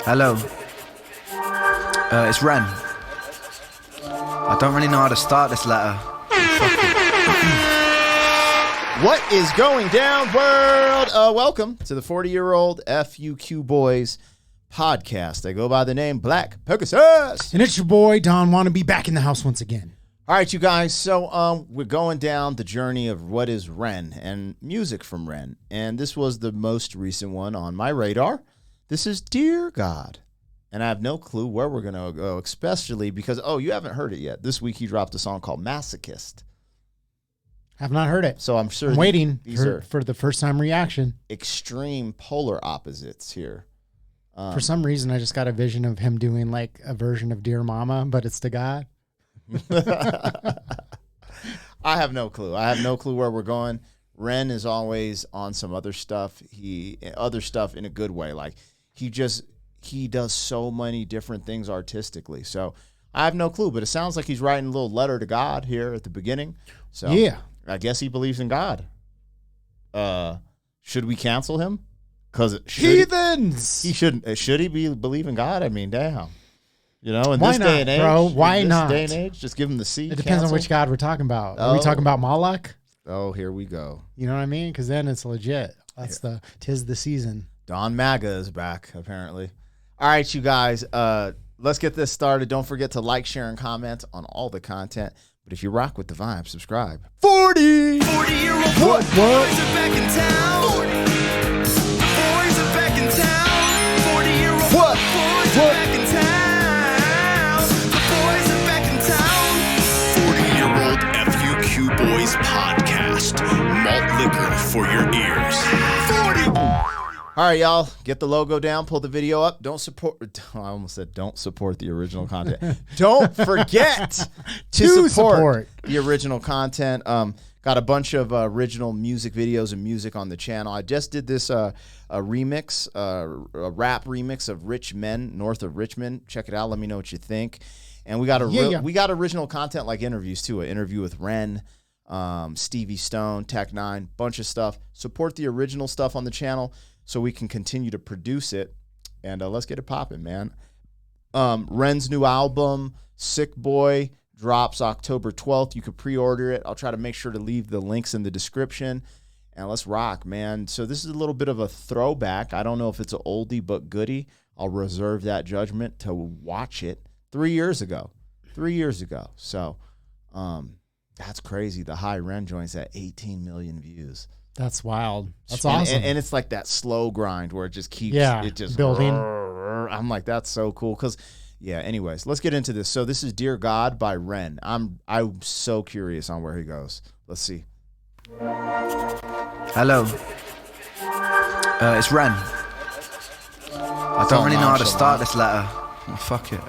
Hello. It's Ren. I don't really know how to start this letter. What is going down, world? Welcome to the 40-year-old FUQ Boys podcast. I go by the name Black Pegasus. And it's your boy, Don Wannabe, back in the house once again. All right, you guys. So we're going down the journey of what is REN and music from REN. And this was the most recent one on my radar. This is Dear God. And I have no clue where we're going to go, especially because, you haven't heard it yet. This week he dropped a song called Masochist. Have not heard it. So I'm sure I'm waiting these are for the first time reaction. extreme polar opposites here. For some reason, I just got a vision of him doing like a version of Dear Mama, but it's to God. I have no clue. I have no clue where we're going. Ren is always on some other stuff. Other stuff in a good way. Like he does so many different things artistically. So I have no clue, but it sounds like he's writing a little letter to God here at the beginning. So yeah, I guess he believes in God. Should we cancel him? Because heathens. He shouldn't. Should he believe in God? I mean, damn. You know, in Why this not, day and age, bro? Why in this not? day and age, just give him the C. It depends on which God we're talking about. Are we talking about Moloch? Oh, here we go. You know what I mean? Because then it's legit. That's tis the season. Don MAGA is back, apparently. All right, you guys, let's get this started. Don't forget to like, share, and comment on all the content. But if you rock with the vibe, subscribe. 40-year-old boys are back in town. 40. The boys are back in town. 40-year-old boys are back in town. The boys are back in town. 40-year-old FUQ Boys podcast. Malt liquor for your ears. 40. All right, y'all, get the logo down, pull the video up. I almost said don't support the original content. Don't forget to support the original content. Got a bunch of original music videos and music on the channel. I just did this a remix, a rap remix of Rich Men, North of Richmond. Check it out. Let me know what you think. And we got we got original content like interviews too. An interview with Ren, Stevie Stone, Tech9, bunch of stuff. Support the original stuff on the channel so we can continue to produce it. And let's get it popping, man. Ren's new album, Sick Boy, drops October 12th. You can pre-order it. I'll try to make sure to leave the links in the description. And let's rock, man. So this is a little bit of a throwback. I don't know if it's an oldie but goodie. I'll reserve that judgment to watch it 3 years ago. 3 years ago. So that's crazy. The high Ren joint's at 18 million views. That's wild. That's awesome. And it's like that slow grind where it just keeps building. I'm like, that's so cool. Because, anyways, let's get into this. So this is Dear God by Ren. I'm so curious on where he goes. Let's see. Hello. It's Ren. I don't really know how to start this letter. Fuck it.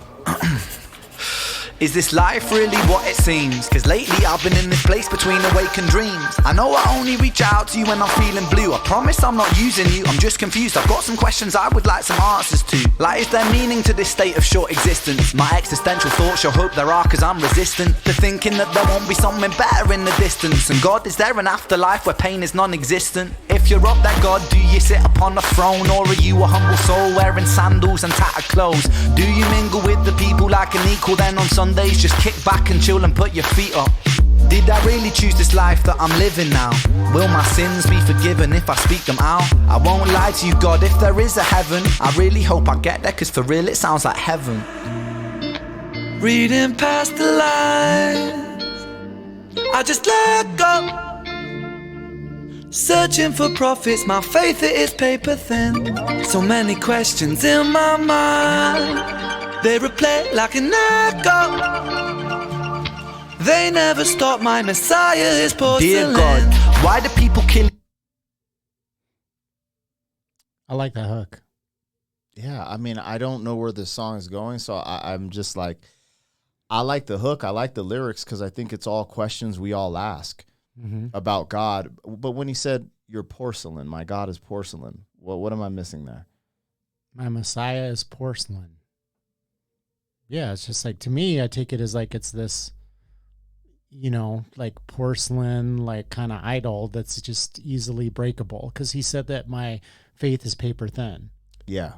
Is this life really what it seems? Cause lately I've been in this place between awake and dreams. I know I only reach out to you when I'm feeling blue. I promise I'm not using you, I'm just confused. I've got some questions I would like some answers to. Like, is there meaning to this state of short existence? My existential thoughts show hope there are, cause I'm resistant to thinking that there won't be something better in the distance. And God, is there an afterlife where pain is non-existent? If you're up there, God, do you sit upon a throne? Or are you a humble soul wearing sandals and tattered clothes? Do you mingle with the people like an equal? Then on Sundays just kick back and chill and put your feet up. Did I really choose this life that I'm living now? Will my sins be forgiven if I speak them out? I won't lie to you, God, if there is a heaven, I really hope I get there, cause for real it sounds like heaven. Reading past the lines, I just let go. Searching for profits, my faith it is paper thin. So many questions in my mind, they replay like an echo. They never stop, my Messiah is porcelain. Dear God, why do people kill? I like that hook. Yeah, I mean, I don't know where this song is going, so I'm just like, I like the hook, I like the lyrics, because I think it's all questions we all ask about God. But when he said, you're porcelain, my God is porcelain, well, what am I missing there? My Messiah is porcelain. Yeah, it's just like, to me, I take it as like it's this, you know, like porcelain, like kind of idol that's just easily breakable. Because he said that my faith is paper thin. Yeah.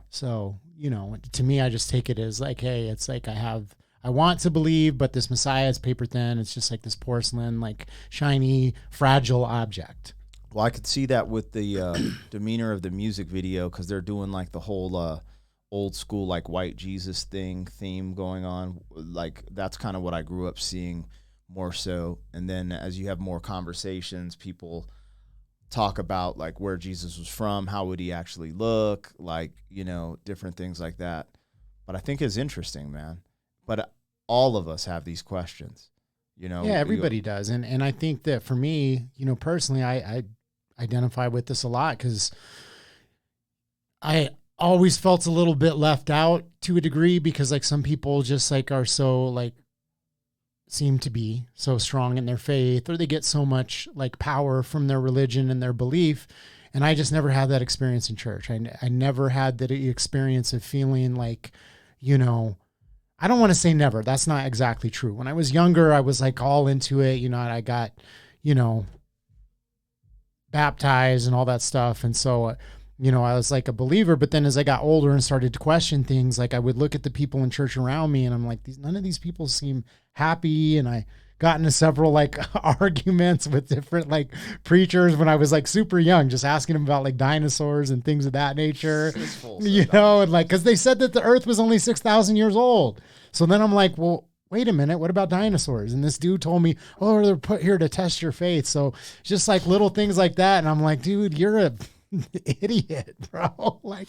So, you know, to me, I just take it as like, hey, it's like I want to believe, but this Messiah is paper thin. It's just like this porcelain, like shiny, fragile object. Well, I could see that with the demeanor of the music video, because they're doing like the whole old school like white Jesus theme going on. Like that's kind of what I grew up seeing more so. And then as you have more conversations, people talk about like where Jesus was from, how would he actually look, like, you know, different things like that. But I think it's interesting, man. But all of us have these questions, you know. Yeah, everybody does. And I think that for me, you know, personally, I identify with this a lot because I always felt a little bit left out to a degree, because like some people just like are so like seem to be so strong in their faith, or they get so much like power from their religion and their belief. And I just never had that experience in church. I never had that experience of feeling like, you know, I don't want to say never. That's not exactly true. When I was younger, I was like all into it. You know, I got, you know, baptized and all that stuff. And so, you know, I was like a believer, but then as I got older and started to question things, like I would look at the people in church around me and I'm like, none of these people seem happy. And I got into several like arguments with different like preachers when I was like super young, just asking them about like dinosaurs and things of that nature, you know, and like, cause they said that the earth was only 6,000 years old. So then I'm like, well, wait a minute, what about dinosaurs? And this dude told me, oh, they're put here to test your faith. So just like little things like that. And I'm like, dude, you're a idiot, bro. Like,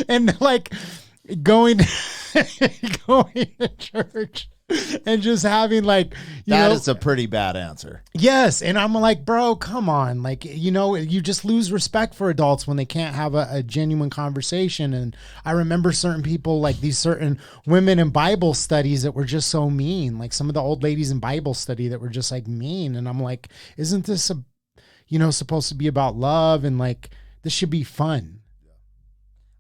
and like going to church and just having like, that is a pretty bad answer. Yes. And I'm like, bro, come on. Like, you know, you just lose respect for adults when they can't have a genuine conversation. And I remember certain people, like these certain women in Bible studies that were just so mean, like some of the old ladies in Bible study that were just like mean. And I'm like, isn't this you know, supposed to be about love, and like this should be fun.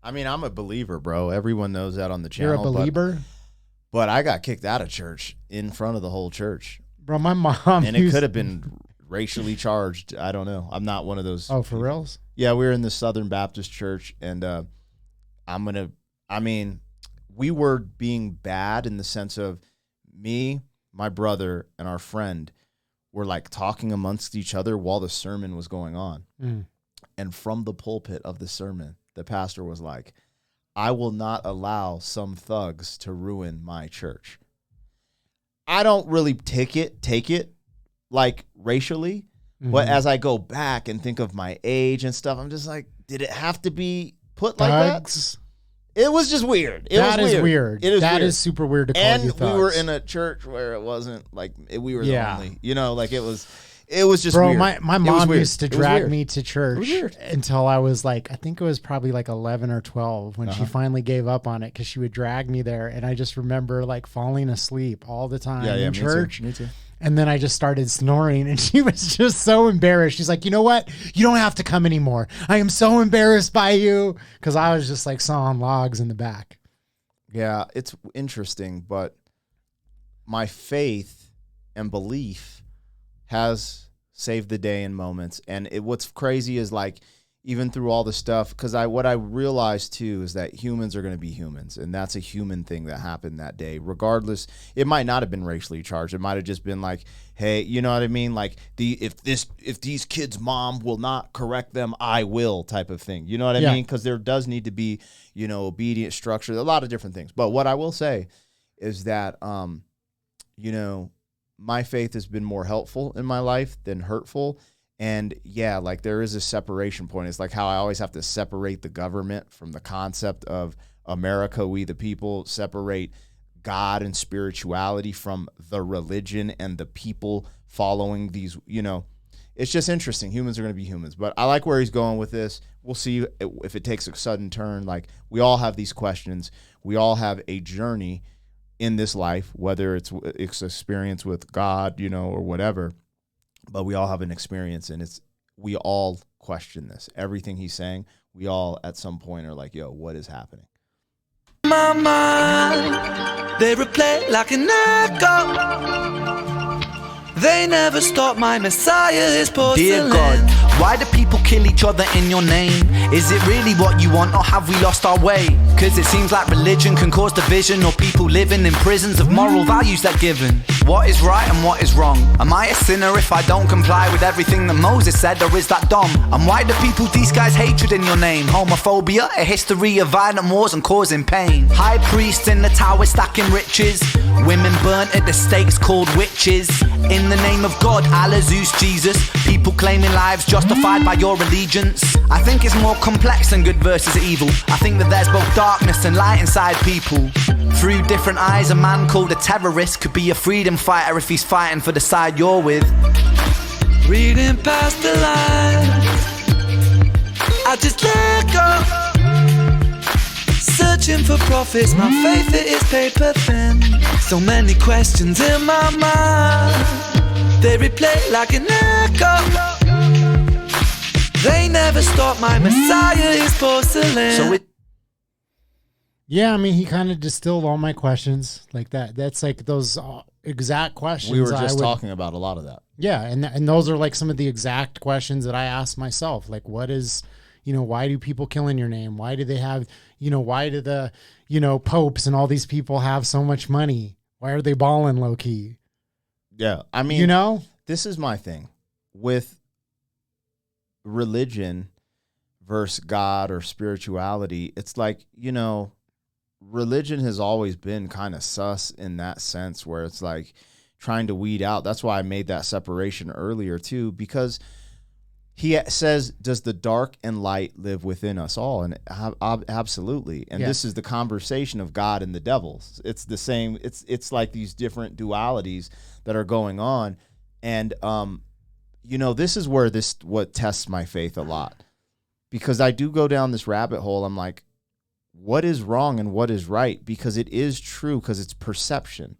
I mean, I'm a believer, bro. Everyone knows that on the channel. You're a believer? But I got kicked out of church in front of the whole church. Bro, my mom. And it could have been racially charged. I don't know. I'm not one of those. Oh, for reals? Yeah, we were in the Southern Baptist Church, and we were being bad in the sense of me, my brother, and our friend were like talking amongst each other while the sermon was going on. And from the pulpit of the sermon, the pastor was like, I will not allow some thugs to ruin my church. I don't really take it like racially, but as I go back and think of my age and stuff, I'm just like, did it have to be put like that? It was just weird. That is weird. That is super weird to call you thugs. And we were in a church where it wasn't like we were the only, you know, like it was just bro, weird. My mom used to drag me to church until I was like, I think it was probably like 11 or 12 when she finally gave up on it, because she would drag me there. And I just remember like falling asleep all the time in church. Me too. And then I just started snoring, and she was just so embarrassed. She's like, you know what? You don't have to come anymore. I am so embarrassed by you, because I was just like sawing logs in the back. Yeah, it's interesting, but my faith and belief has saved the day in moments. And what's crazy is like, even through all the stuff, because what I realized too is that humans are going to be humans, and that's a human thing that happened that day. Regardless, it might not have been racially charged. It might have just been like, hey, you know what I mean? Like if these kids' mom will not correct them, I will type of thing. You know what I mean? Because there does need to be, you know, obedient structure, a lot of different things. But what I will say is that, you know, my faith has been more helpful in my life than hurtful. And yeah, like there is a separation point. It's like how I always have to separate the government from the concept of America, we the people, separate God and spirituality from the religion and the people following these, you know. It's just interesting. Humans are going to be humans. But I like where he's going with this. We'll see if it takes a sudden turn. Like, we all have these questions. We all have a journey in this life, whether it's experience with God, you know, or whatever. But we all have an experience, and we all question this. Everything he's saying, we all at some point are like, yo, what is happening? My mind, they replay like an echo. They never stop, my Messiah is porcelain. Dear God, why do people kill each other in your name? Is it really what you want, or have we lost our way? Cause it seems like religion can cause division, or people living in prisons of moral values they're given. What is right and what is wrong? Am I a sinner if I don't comply with everything that Moses said, or is that dumb? And why do people disguise hatred in your name? Homophobia, a history of violent wars and causing pain. High priests in the tower stacking riches, women burnt at the stakes called witches. In the name of God, Allah, Zeus, Jesus, people claiming lives justified by your allegiance. I think it's more complex than good versus evil. I think that there's both darkness and light inside people. Through different eyes, a man called a terrorist could be a freedom fighter if he's fighting for the side you're with. Reading past the lines, I just let go. Searching for profits, my faith it is paper thin. So many questions in my mind, they replay like an echo. They never stop, my Messiah is porcelain. So it Yeah, I mean, he kind of distilled all my questions like that. That's like those exact questions. We were just talking about a lot of that. Yeah, and those are like some of the exact questions that I asked myself. Like, what is, why do people kill in your name? Why do they have, why do the, popes and all these people have so much money? Why are they balling low key? Yeah, I mean, this is my thing with religion versus God or spirituality. It's like, religion has always been kind of sus in that sense, where it's like trying to weed out. That's why I made that separation earlier too, because he says, does the dark and light live within us all? And absolutely. And this is the conversation of God and the devil. It's the same. It's like these different dualities that are going on. And, this is where what tests my faith a lot, because I do go down this rabbit hole. I'm like, what is wrong and what is right? Because it is true, because it's perception,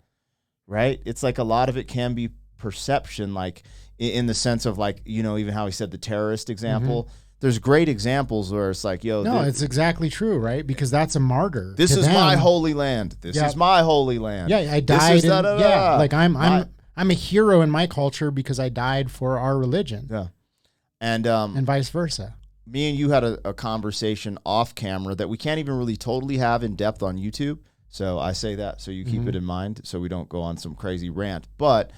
right? It's like a lot of it can be perception, like in the sense of like, even how he said the terrorist example. Mm-hmm. There's great examples where it's like, it's exactly true, right? Because that's a martyr. This is my holy land. This is my holy land. Yeah, I died. Like I'm a hero in my culture because I died for our religion. Yeah, and vice versa. Me and you had a conversation off camera that we can't even really totally have in depth on YouTube. So I say that so you keep it in mind, so we don't go on some crazy rant. But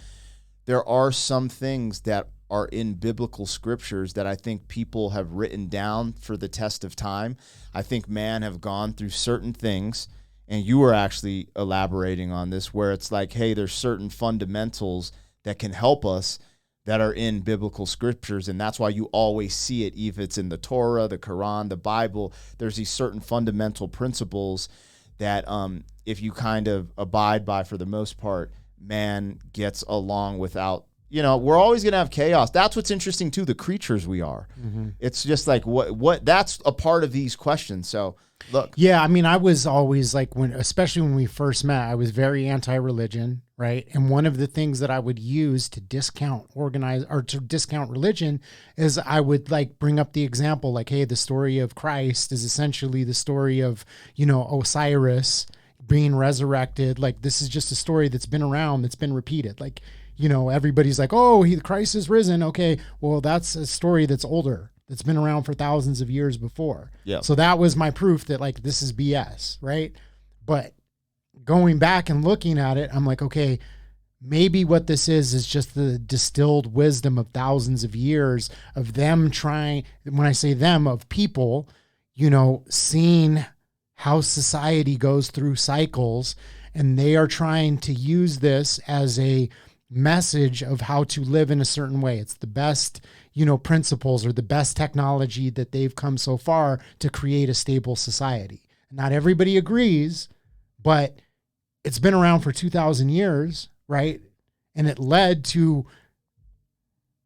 there are some things that are in biblical scriptures that I think people have written down for the test of time. I think man have gone through certain things, and you were actually elaborating on this, where it's like, hey, there's certain fundamentals that can help us that are in biblical scriptures, and that's why you always see it, if it's in the Torah, the Quran, the Bible. There's these certain fundamental principles that if you kind of abide by, for the most part, man gets along without, we're always going to have chaos. That's what's interesting too, the creatures we are. Mm-hmm. It's just like what that's a part of these questions. So look. Yeah, I mean, I was always like, especially when we first met, I was very anti-religion, right? And one of the things that I would use to discount religion is I would like bring up the example, like, hey, the story of Christ is essentially the story of, Osiris being resurrected. Like, this is just a story that's been around, that's been repeated. Like, everybody's like, oh, Christ is risen. Okay, well, that's a story that's older, that's been around for thousands of years before. Yeah. So that was my proof that like this is BS, right? But going back and looking at it, I'm like, okay, maybe what this is just the distilled wisdom of thousands of years of them trying, when I say them, of people, seeing how society goes through cycles, and they are trying to use this as a message of how to live in a certain way. It's the best, principles or the best technology that they've come so far to create a stable society. Not everybody agrees, but it's been around for 2,000 years, right? And it led to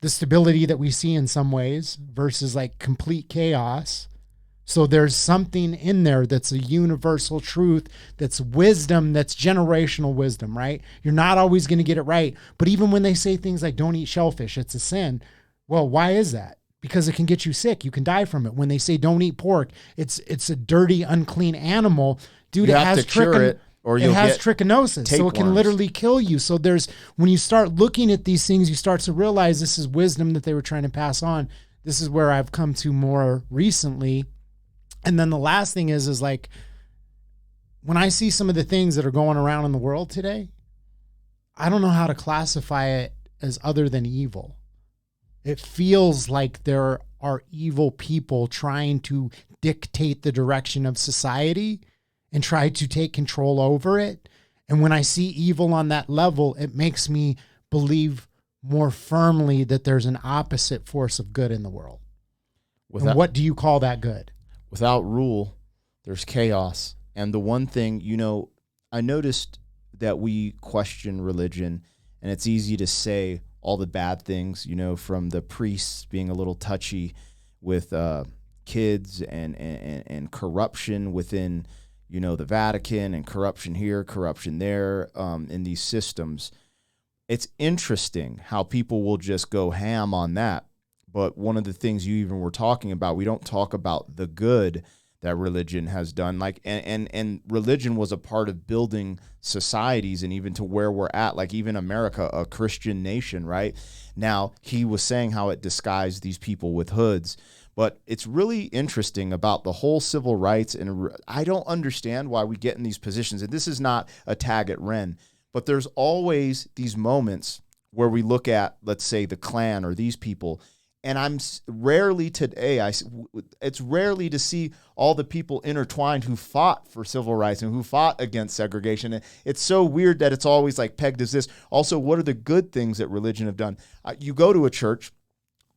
the stability that we see in some ways versus like complete chaos. So there's something in there that's a universal truth, that's wisdom, that's generational wisdom, right? You're not always going to get it right. But even when they say things like don't eat shellfish, it's a sin. Well, why is that? Because it can get you sick. You can die from it. When they say don't eat pork, it's a dirty, unclean animal. Dude, you have to cure it. Or it you'll has get trichinosis, so it can tapeworms. literally kill you. So when you start looking at these things, you start to realize this is wisdom that they were trying to pass on. This is where I've come to more recently. And then the last thing is like, when I see some of the things that are going around in the world today, I don't know how to classify it as other than evil. It feels like there are evil people trying to dictate the direction of society and try to take control over it. And when I see evil on that level, it makes me believe more firmly that there's an opposite force of good in the world. And what do you call that good? Without rule, there's chaos. And the one thing, I noticed that we question religion, and it's easy to say all the bad things, from the priests being a little touchy with kids and corruption within, the Vatican, and corruption here, corruption there, in these systems. It's interesting how people will just go ham on that. But one of the things you even were talking about, we don't talk about the good that religion has done. Like, and religion was a part of building societies, and even to where we're at, like even America, a Christian nation, right? Now, he was saying how it disguised these people with hoods. But it's really interesting about the whole civil rights, and I don't understand why we get in these positions. And this is not a tag at REN, but there's always these moments where we look at, let's say, the Klan or these people, and it's rarely to see all the people intertwined who fought for civil rights and who fought against segregation. And it's so weird that it's always like pegged as this. Also, what are the good things that religion have done? You go to a church,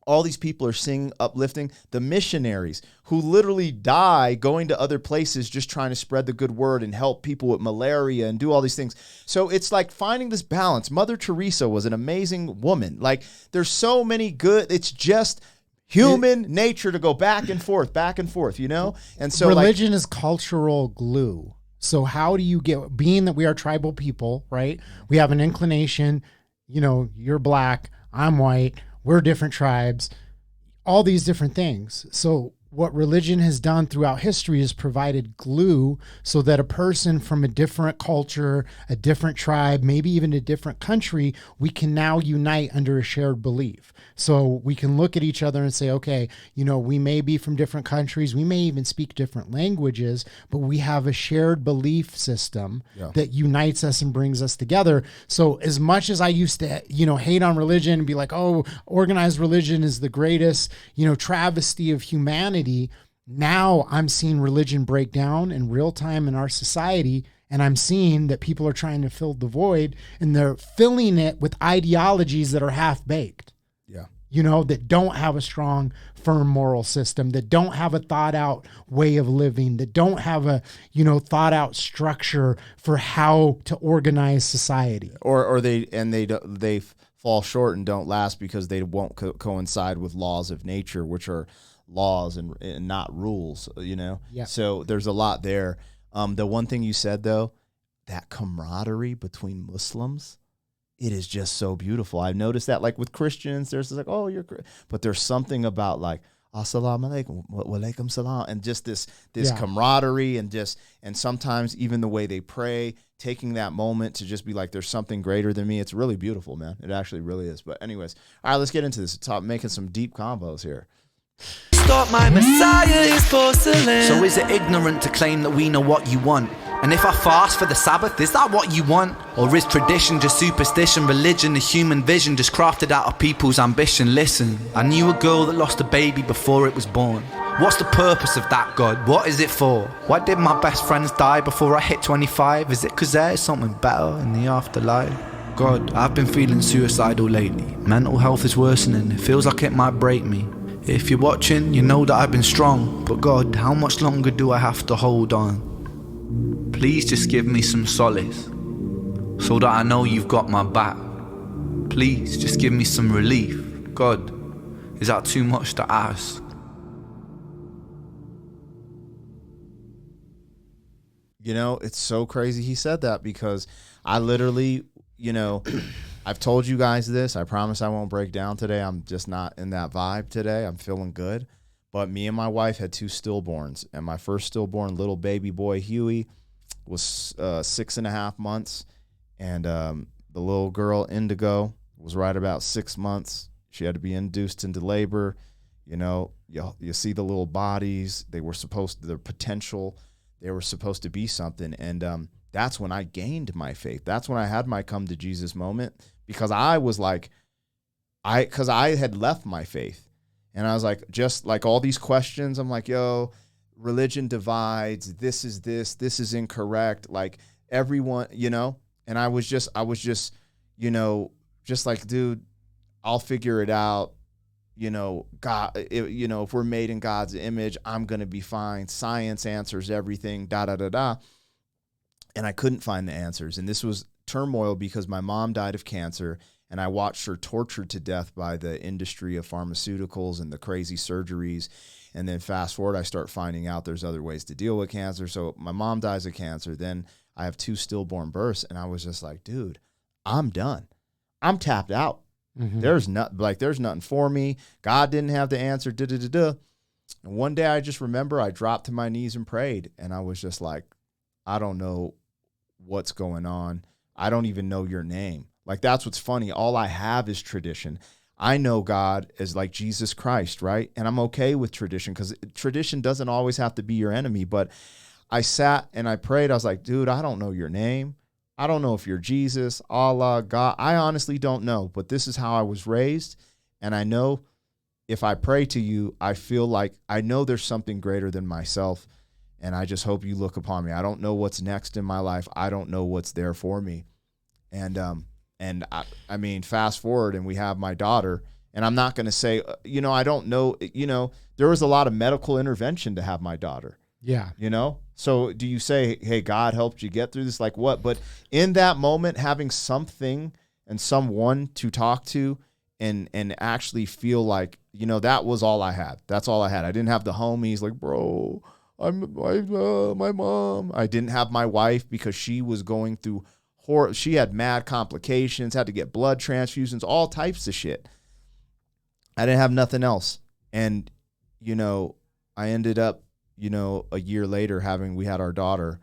all these people are singing, uplifting. The missionaries who literally die going to other places just trying to spread the good word and help people with malaria and do all these things. So it's like finding this balance. Mother Teresa was an amazing woman. Like, there's so many good, it's just human nature to go back and forth, And so religion is cultural glue. So how do you get, being that we are tribal people, right? We have an inclination, you're black, I'm white, we're different tribes, all these different things. So what religion has done throughout history is provided glue so that a person from a different culture, a different tribe, maybe even a different country, we can now unite under a shared belief. So we can look at each other and say, okay, we may be from different countries, we may even speak different languages, but we have a shared belief system that unites us and brings us together. So as much as I used to, hate on religion and be like, oh, organized religion is the greatest, travesty of humanity, now I'm seeing religion break down in real time in our society. And I'm seeing that people are trying to fill the void, and they're filling it with ideologies that are half-baked. That don't have a strong, firm moral system, that don't have a thought out way of living, that don't have a, thought out structure for how to organize society. Or they fall short and don't last because they won't coincide with laws of nature, which are laws and not rules, Yeah. So there's a lot there. The one thing you said, though, that camaraderie between Muslims, it is just so beautiful. I've noticed that, like with Christians, there's like, oh, but there's something about like, assalamu alaikum, wa alaikum salam, and just this camaraderie, and sometimes even the way they pray, taking that moment to just be like, there's something greater than me. It's really beautiful, man. It actually really is. But anyways, all right, let's get into this. Making some deep combos here. Stop, my Messiah is porcelain. So is it ignorant to claim that we know what you want? And if I fast for the Sabbath, is that what you want? Or is tradition just superstition, religion, a human vision just crafted out of people's ambition? Listen, I knew a girl that lost a baby before it was born. What's the purpose of that, God? What is it for? Why did my best friends die before I hit 25? Is it because there is something better in the afterlife? God, I've been feeling suicidal lately. Mental health is worsening. It feels like it might break me. If you're watching, you know that I've been strong. But God, how much longer do I have to hold on? Please just give me some solace, so that I know you've got my back. Please just give me some relief. God, is that too much to ask? It's so crazy he said that, because I literally, I've told you guys this. I promise I won't break down today. I'm just not in that vibe today. I'm feeling good. But me and my wife had 2 stillborns, and my first stillborn, little baby boy, Huey, was 6.5 months, and the little girl Indigo was right about 6 months. She had to be induced into labor. You know, you see the little bodies. They were supposed to, their potential. They were supposed to be something, and that's when I gained my faith. That's when I had my come to Jesus moment, because I was like, because I had left my faith, and I was like, just like all these questions. I'm like, yo, religion divides. This is incorrect. Like everyone, you know. And I was just, you know, just like, dude, I'll figure it out. You know, God, you know, if we're made in God's image, I'm going to be fine. Science answers everything, da, da, da, da. And I couldn't find the answers. And this was turmoil because my mom died of cancer, and I watched her tortured to death by the industry of pharmaceuticals and the crazy surgeries. And then fast forward, I start finding out there's other ways to deal with cancer. So my mom dies of cancer. Then I have 2 stillborn births, and I was just like, dude, I'm done. I'm tapped out. Mm-hmm. There's nothing for me. God didn't have the answer. And one day I just remember I dropped to my knees and prayed, and I was just like, I don't know what's going on. I don't even know your name. Like, that's what's funny. All I have is tradition. I know God as like Jesus Christ, right? And I'm okay with tradition, because tradition doesn't always have to be your enemy. But I sat and I prayed. I was like, dude, I don't know your name. I don't know if you're Jesus, Allah, God. I honestly don't know, but this is how I was raised. And I know if I pray to you, I feel like I know there's something greater than myself. And I just hope you look upon me. I don't know what's next in my life. I don't know what's there for me. And I mean, fast forward and we have my daughter, and I'm not going to say, you know, I don't know, you know, there was a lot of medical intervention to have my daughter. Yeah. You know? So do you say, hey, God helped you get through this? Like what? But in that moment, having something and someone to talk to and actually feel like, you know, that was all I had. That's all I had. I didn't have the homies like, bro, my mom. I didn't have my wife because she was going through she had mad complications, had to get blood transfusions, all types of shit. I didn't have nothing else. And, you know, I ended up, you know, a year later we had our daughter,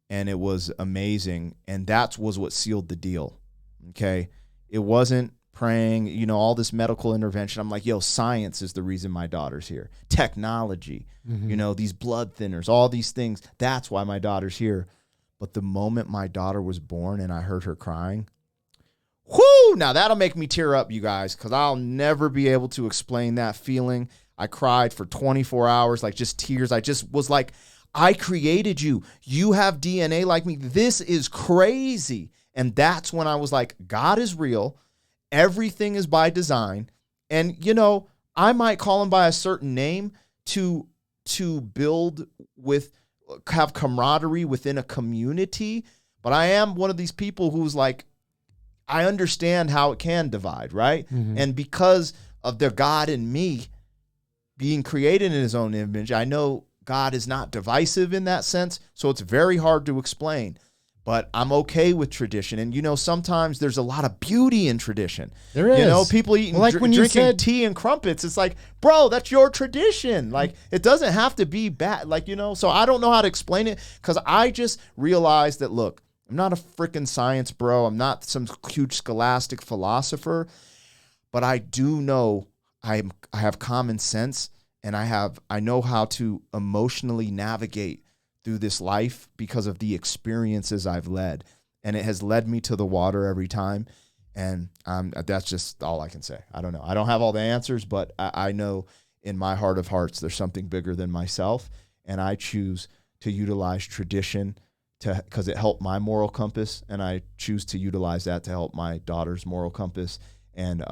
and it was amazing. And that was what sealed the deal. Okay. It wasn't praying, you know, all this medical intervention. I'm like, yo, science is the reason my daughter's here. Technology, you know, these blood thinners, all these things. That's why my daughter's here. But the moment my daughter was born and I heard her crying, whoo, now that'll make me tear up, you guys, because I'll never be able to explain that feeling. I cried for 24 hours, like just tears. I just was like, I created you. You have DNA like me. This is crazy. And that's when I was like, God is real. Everything is by design. And, you know, I might call him by a certain name to build with, have camaraderie within a community. But I am one of these people who's like, I understand how it can divide, right? Mm-hmm. And because of the God in me being created in his own image, I know God is not divisive in that sense. So it's very hard to explain. But I'm okay with tradition. And, you know, sometimes there's a lot of beauty in tradition. There is. You know, people eating, like when you drinking tea and crumpets. It's like, bro, that's your tradition. Like, it doesn't have to be bad. Like, you know, so I don't know how to explain it, because I just realized that, look, I'm not a freaking science bro. I'm not some huge scholastic philosopher. But I do know I have common sense, and I know how to emotionally navigate through this life because of the experiences I've led. And it has led me to the water every time. And that's just all I can say. I don't know. I don't have all the answers, but I know in my heart of hearts, there's something bigger than myself. And I choose to utilize tradition because it helped my moral compass. And I choose to utilize that to help my daughter's moral compass. And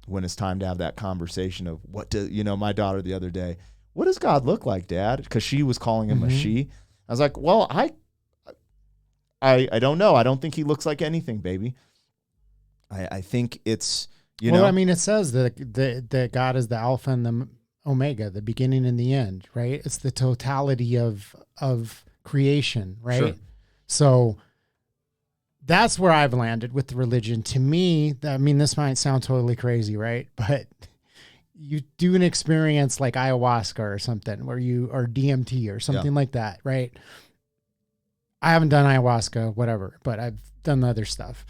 when it's time to have that conversation of my daughter the other day, what does God look like, Dad? Because she was calling him a she. I was like, well, I don't know. I don't think he looks like anything, baby. I think it's, you know. I mean, it says that God is the Alpha and the Omega, the beginning and the end, right? It's the totality of creation, right? Sure. So that's where I've landed with the religion. To me, I mean, this might sound totally crazy, right? But you do an experience like ayahuasca or something or DMT or something like that, right? I haven't done ayahuasca, whatever, but I've done the other stuff.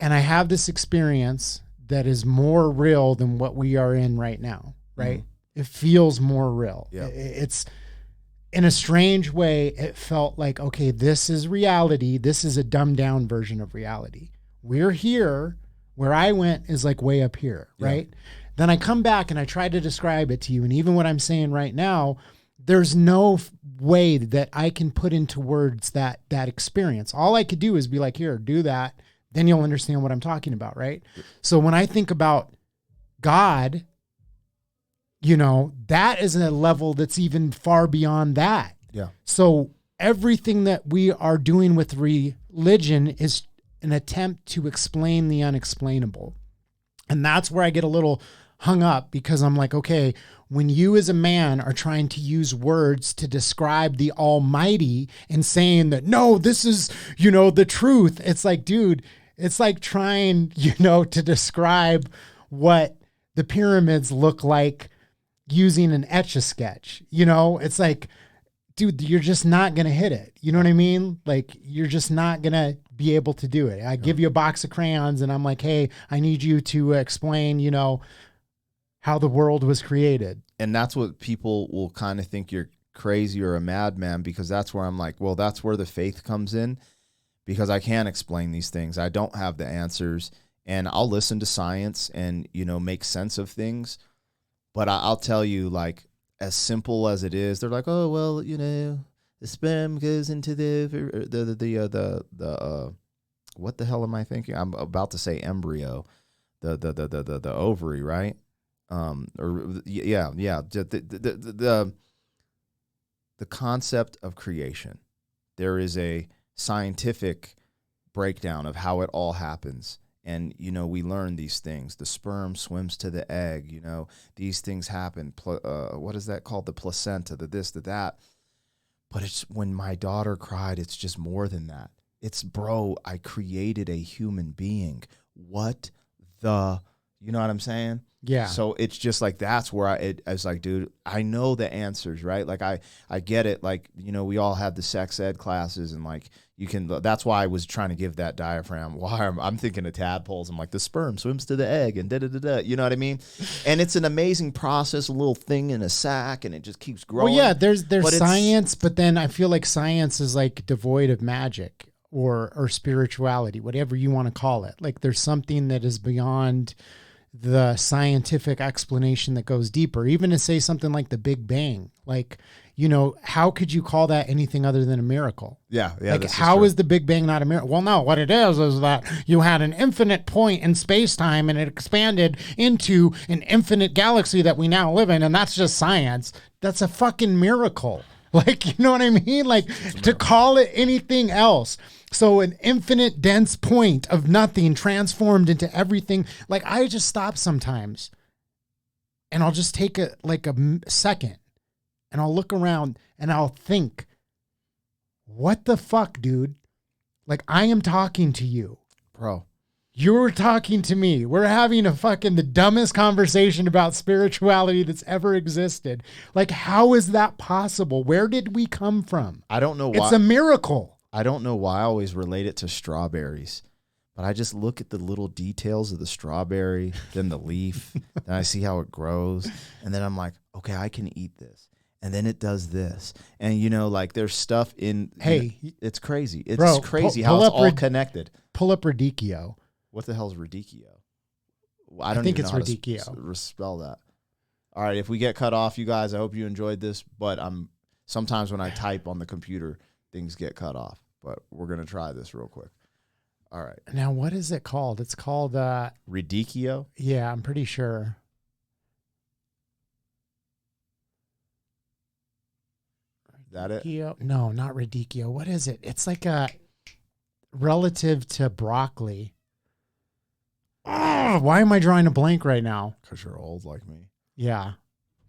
And I have this experience that is more real than what we are in right now, right? It feels more real. Yeah. It's in a strange way, it felt like, okay, this is reality. This is a dumbed down version of reality. We're here. Where I went is like way up here, right? Then I come back and I try to describe it to you. And even what I'm saying right now, there's no way that I can put into words that experience. All I could do is be like, here, do that. Then you'll understand what I'm talking about, right? So when I think about God, you know, that is a level that's even far beyond that. Yeah. So everything that we are doing with religion is an attempt to explain the unexplainable. And that's where I get a little hung up, because I'm like, okay, when you as a man are trying to use words to describe the Almighty and saying that, no, this is, you know, the truth. It's like, dude, it's like trying, you know, to describe what the pyramids look like using an Etch-a-Sketch. You know, it's like, dude, you're just not going to hit it. You know what I mean? Like, you're just not going to be able to do it. I give you a box of crayons and I'm like, hey, I need you to explain, you know, how the world was created. And that's what people will kind of think you're crazy or a madman, because that's where I'm like, well, that's where the faith comes in, because I can't explain these things. I don't have the answers, and I'll listen to science and, you know, make sense of things. But I'll tell you, like, as simple as it is, they're like, oh, well, you know, the sperm goes into the what the hell am I thinking? I'm about to say embryo, the ovary, right? The concept of creation. There is a scientific breakdown of how it all happens. And, you know, we learn these things. The sperm swims to the egg, you know, these things happen. What is that called? The placenta, the this, the that. But it's when my daughter cried, it's just more than that. It's, bro, I created a human being. What the, you know what I'm saying? Yeah. So it's just like, that's where I was like, dude, I know the answers, right? Like I get it. Like, you know, we all have the sex ed classes, and like you can, that's why I was trying to give that diaphragm. Why I'm thinking of tadpoles. I'm like, the sperm swims to the egg and da-da-da-da. You know what I mean? And it's an amazing process, a little thing in a sack, and it just keeps growing. Well, yeah, there's science, but then I feel like science is like devoid of magic or spirituality, whatever you want to call it. Like there's something that is beyond the scientific explanation that goes deeper, even to say something like the Big Bang. Like, you know, how could you call that anything other than a miracle? Yeah. Like, how is the Big Bang not a miracle? Well, no, what it is that you had an infinite point in space-time and it expanded into an infinite galaxy that we now live in, and that's just science. That's a fucking miracle. Like, you know what I mean? Like, to call it anything else. So an infinite dense point of nothing transformed into everything. Like, I just stop sometimes and I'll just take a second and I'll look around and I'll think, what the fuck, dude? Like, I am talking to you. Bro. You're talking to me. We're having a fucking the dumbest conversation about spirituality that's ever existed. Like, how is that possible? Where did we come from? I don't know why. It's a miracle. I don't know why I always relate it to strawberries, but I just look at the little details of the strawberry, then the leaf, then I see how it grows, and then I'm like, okay, I can eat this. And then it does this. And, you know, like, there's stuff in... Hey. It's crazy. It's bro, crazy how it's all connected. Pull up Radicchio. What the hell is radicchio? I think it's radicchio. Spell that. All right, if we get cut off, you guys, I hope you enjoyed this, but sometimes when I type on the computer, things get cut off. But we're going to try this real quick. All right. Now, what is it called? It's called... radicchio? Yeah, I'm pretty sure. Is that it? No, not radicchio. What is it? It's like a relative to broccoli. Oh, why am I drawing a blank right now? Because you're old like me. Yeah,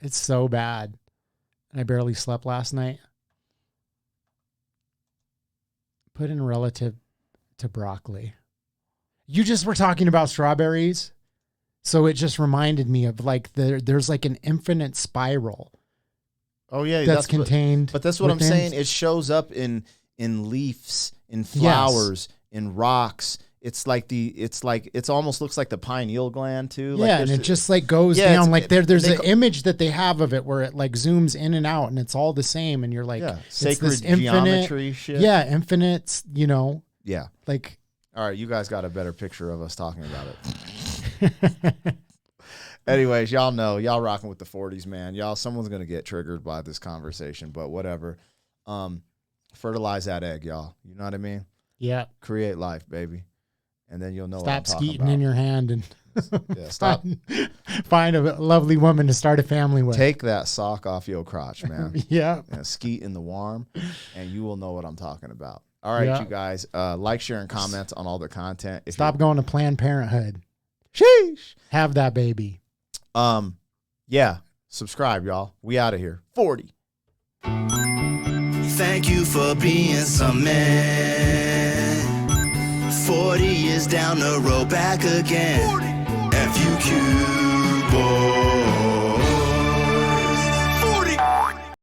it's so bad. And I barely slept last night. Put in relative to broccoli. You just were talking about strawberries. So it just reminded me of like there's like an infinite spiral. Oh, yeah. That's contained. But that's what I'm saying. It shows up in in leaves, in flowers, in rocks. It's almost looks like the pineal gland too. Yeah, like and it just like goes down. Like there's an go- image that they have of it where it like zooms in and out, and it's all the same. And you're like, it's sacred this infinite geometry shit. Yeah, infinite. You know. Yeah. Like. All right, you guys got a better picture of us talking about it. Anyways, y'all know, y'all rocking with the 40s, man. Someone's gonna get triggered by this conversation, but whatever. Fertilize that egg, y'all. You know what I mean? Yeah. Create life, baby. And then you'll know what I'm Stop talking skeeting about. in your hand and Yeah, stop. find a lovely woman to start a family with. Take that sock off your crotch, man. Yeah. And skeet in the warm, and you will know what I'm talking about. All right, Yeah. you guys. Like, share, and comment on all the content. Stop going to Planned Parenthood. Sheesh. Have that baby. Yeah. Subscribe, y'all. We out of here. 40. Thank you for being some man. 40 years down the road, back again. FUQ.